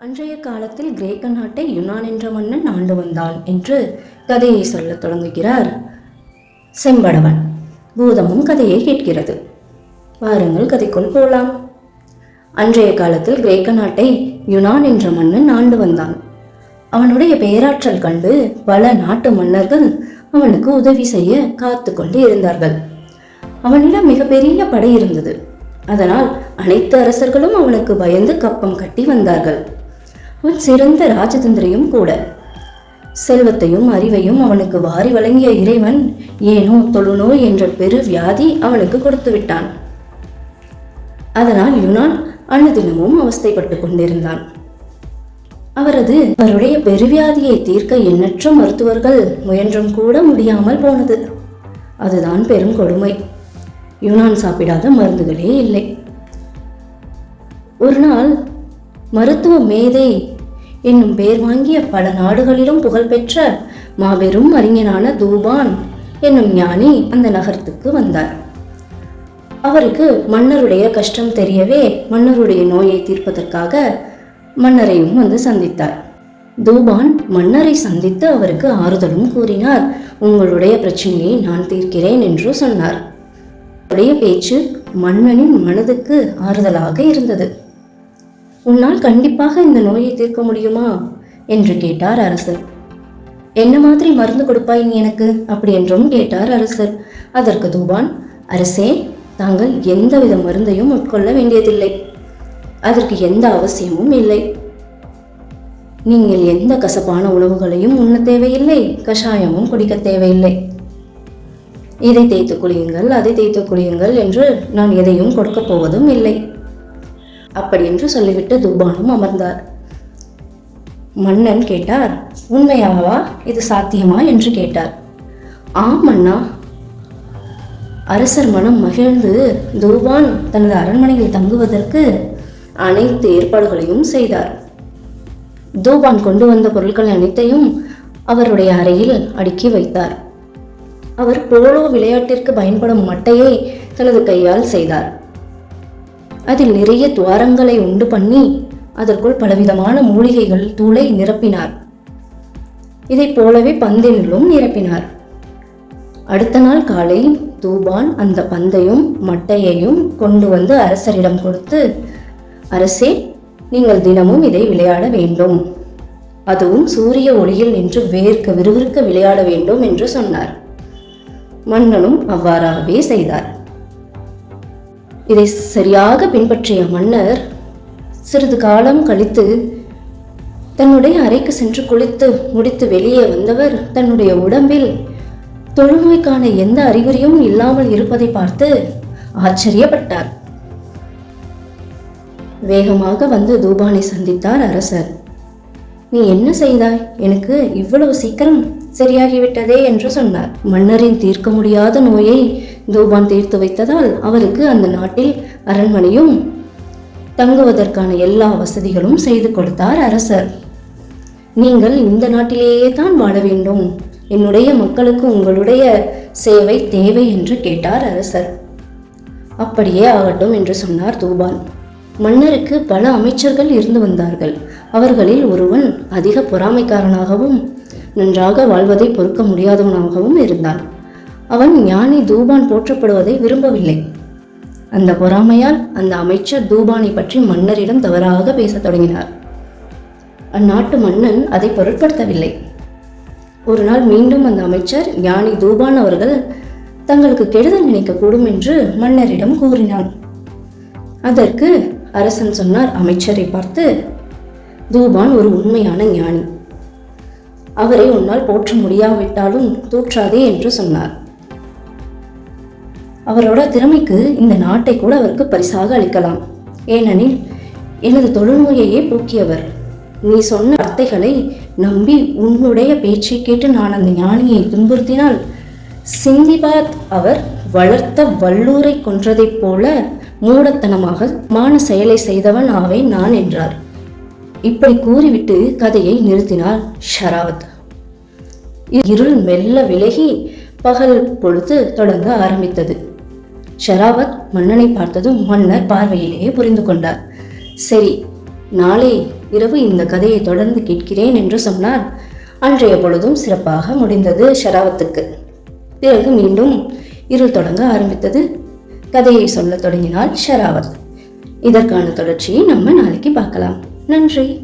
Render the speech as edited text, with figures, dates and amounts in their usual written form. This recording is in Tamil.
அன்றைய காலத்தில் கிரேக்க நாட்டை யுனான் என்ற மன்னன் ஆண்டு வந்தான் என்று கதையை சொல்லத் தொடங்குகிறார் செம்படவன். பூதமும் கதையை கேட்கிறது. வாருங்கள் கதைக்குள் போலாம். அன்றைய காலத்தில் கிரேக்க நாட்டை யுனான் என்ற மன்னன் ஆண்டு வந்தான். அவனுடைய பேராற்றல் கண்டு பல நாட்டு மன்னர்கள் அவனுக்கு உதவி செய்ய காத்து கொண்டு இருந்தார்கள். அவனிடம் மிகப்பெரிய படை இருந்தது. அதனால் அனைத்து அரசர்களும் அவனுக்கு பயந்து கப்பம் கட்டி வந்தார்கள். அவன் சிறந்த ராஜதந்திரியும் கூட. செல்வத்தையும் அறிவையும் அவனுக்கு வாரி வழங்கிய இறைவன் ஏனோ தொழுநோய் என்ற பெரு வியாதி அவனுக்கு கொடுத்து விட்டான். அதனால் யுனான் அனுதினமும் அவஸ்தைப்பட்டு கொண்டிருந்தான். அவருடைய பெருவியாதியை தீர்க்க எண்ணற்ற மருத்துவர்கள் முயன்றும் கூட முடியாமல் போனது. அதுதான் பெரும் கொடுமை. யுனான் சாப்பிடாத மருந்துகளே இல்லை. ஒரு நாள் மருத்துவ மேதை என்னும் பெயர் வாங்கிய பல நாடுகளிலும் புகழ்பெற்ற மாபெரும் அறிஞனான தூபான் என்னும் ஞானி அந்த நகரத்துக்கு வந்தார். அவருக்கு மன்னருடைய கஷ்டம் தெரியவே மன்னருடைய நோயை தீர்ப்பதற்காக மன்னரையும் வந்து சந்தித்தார். தூபான் மன்னரை சந்தித்து அவருக்கு ஆறுதலும் கூறினார். உங்களுடைய பிரச்சனையை நான் தீர்க்கிறேன் என்று சொன்னார். அவருடைய பேச்சு மன்னனின் மனதுக்கு ஆறுதலாக இருந்தது. உன்னால் கண்டிப்பாக இந்த நோயை தீர்க்க முடியுமா என்று கேட்டார் அரசர். என்ன மாதிரி மருந்து கொடுப்பாய் நீ எனக்கு அப்படி என்றும் கேட்டார் அரசர். அதற்கு தூபான், அரசே, தாங்கள் எந்தவித மருந்தையும் உட்கொள்ள வேண்டியதில்லை. அதற்கு எந்த அவசியமும் இல்லை. நீங்கள் எந்த கசப்பான உணவுகளையும் உண்ண தேவையில்லை, கஷாயமும் குடிக்க தேவையில்லை. இதை தேய்த்து குளியுங்கள், அதை தேய்த்து குளியுங்கள் என்று நான் எதையும் கொடுக்க போவதும் இல்லை. அப்படி என்று சொல்லிவிட்டு தூபானும் அமர்ந்தார். மன்னன் கேட்டார், உண்மையாவா, இது சாத்தியமா என்று கேட்டார். ஆம் மன்னா. அரசர் மனம் மகிழ்ந்து தூபான் தனது அரண்மனையில் தங்குவதற்கு அனைத்து ஏற்பாடுகளையும் செய்தார். தூபான் கொண்டு வந்த பொருட்கள் அனைத்தையும் அவருடைய அறையில் அடுக்கி வைத்தார். அவர் போலோ விளையாட்டிற்கு பயன்படும் மட்டையை தனது கையால் செய்தார். அதில் நிறைய துவாரங்களை உண்டு பண்ணி அதற்குள் பலவிதமான மூலிகைகள் தூளை நிரப்பினார். இதை போலவே பந்தினிலும் நிரப்பினார். அடுத்த நாள் காலை தூபான் அந்த பந்தையும் மட்டையையும் கொண்டு வந்து அரசரிடம் கொடுத்து, அரசே, நீங்கள் தினமும் இதை விளையாட வேண்டும், அதுவும் சூரிய ஒளியில் நின்று வேர்க்க விறுவிறுக்க விளையாட வேண்டும் என்று சொன்னார். மன்னனும் அவ்வாறாகவே செய்தார். இதை சரியாக பின்பற்றிய மன்னர் சிறிது காலம் கழித்து தன்னுடைய அறைக்கு சென்று குளித்து முடித்து வெளியே வந்தவர் தன்னுடைய உடம்பில் தொழுநோய்க்கான எந்த அறிகுறியும் இல்லாமல் இருப்பதை பார்த்து ஆச்சரியப்பட்டார். வேகமாக வந்து தூபானை சந்தித்தார் அரசர். நீ என்ன செய்தாய்? எனக்கு இவ்வளவு சீக்கிரம் சரியாகிவிட்டதே என்று சொன்னார். மன்னரின் தீர்க்க முடியாத நோயை தூபான் தீர்த்து வைத்ததால் அவருக்கு அந்த நாட்டில் அரண்மனையும் தங்குவதற்கான எல்லா வசதிகளும் செய்து கொடுத்தார் அரசர். நீங்கள் இந்த நாட்டிலேயே தான் வாழ வேண்டும், என்னுடைய மக்களுக்கு உங்களுடைய சேவை தேவை என்று கேட்டார் அரசர். அப்படியே ஆகட்டும் என்று சொன்னார் தூபான். மன்னருக்கு பல அமைச்சர்கள் இருந்து வந்தார்கள். அவர்களில் ஒருவன் அதிக பொறாமைக்காரனாகவும் நன்றாக வாழ்வதை பொறுக்க முடியாதவனாகவும் இருந்தான். அவன் ஞானி தூபான் போற்றப்படுவதை விரும்பவில்லை. அந்த பொறாமையால் அந்த அமைச்சர் தூபானை பற்றி மன்னரிடம் தவறாக பேசத் தொடங்கினார். அந்நாட்டு மன்னன் அதை பொருட்படுத்தவில்லை. ஒரு நாள் மீண்டும் அந்த அமைச்சர் ஞானி தூபான் அவர்கள் தங்களுக்கு கெடுதல் நினைக்கக்கூடும் என்று மன்னரிடம் கூறினான். அதற்கு அரசன் சொன்னார், அமைச்சரை பார்த்து, தூபான் ஒரு உண்மையான ஞானி, அவரை உன்னால் போற்ற முடியாவிட்டாலும் தூற்றாதே என்று சொன்னார். அவரோட திறமைக்கு இந்த நாட்டை கூட அவருக்கு பரிசாக அளிக்கலாம். ஏனெனில் எனது தொழுநோயையே போக்கியவர். நீ சொன்ன வார்த்தைகளை நம்பி உன்னுடைய பேச்சை கேட்டு நான் அந்த ஞானியை துன்புறுத்தினால் சிந்திபாத் அவர் வளர்த்த வல்லூரை கொன்றதைப் போல மூடத்தனமாக மான செயலை செய்தவன் ஆவேன் நான் என்றார். இப்படி கூறிவிட்டு கதையை நிறுத்தினார் ஷராவத். இருள் மெல்ல விலகி பகல் பொழுது தொடங்க ஆரம்பித்தது. ஷராவத் மன்னனை பார்த்ததும் மன்னர் பார்வையிலேயே புரிந்து கொண்டார். சரி, நாளை இரவு இந்த கதையை தொடர்ந்து கேட்கிறேன் என்று சொன்னார். அன்றைய பொழுதும் சிறப்பாக முடிந்தது ஷராவத்துக்கு. பிறகு மீண்டும் இருள் தொடங்க ஆரம்பித்தது. கதையை சொல்ல தொடங்கினாள் ஷராவத். இதற்கான தொடர்ச்சியை நம்ம நாளைக்கு பார்க்கலாம். நன்றி.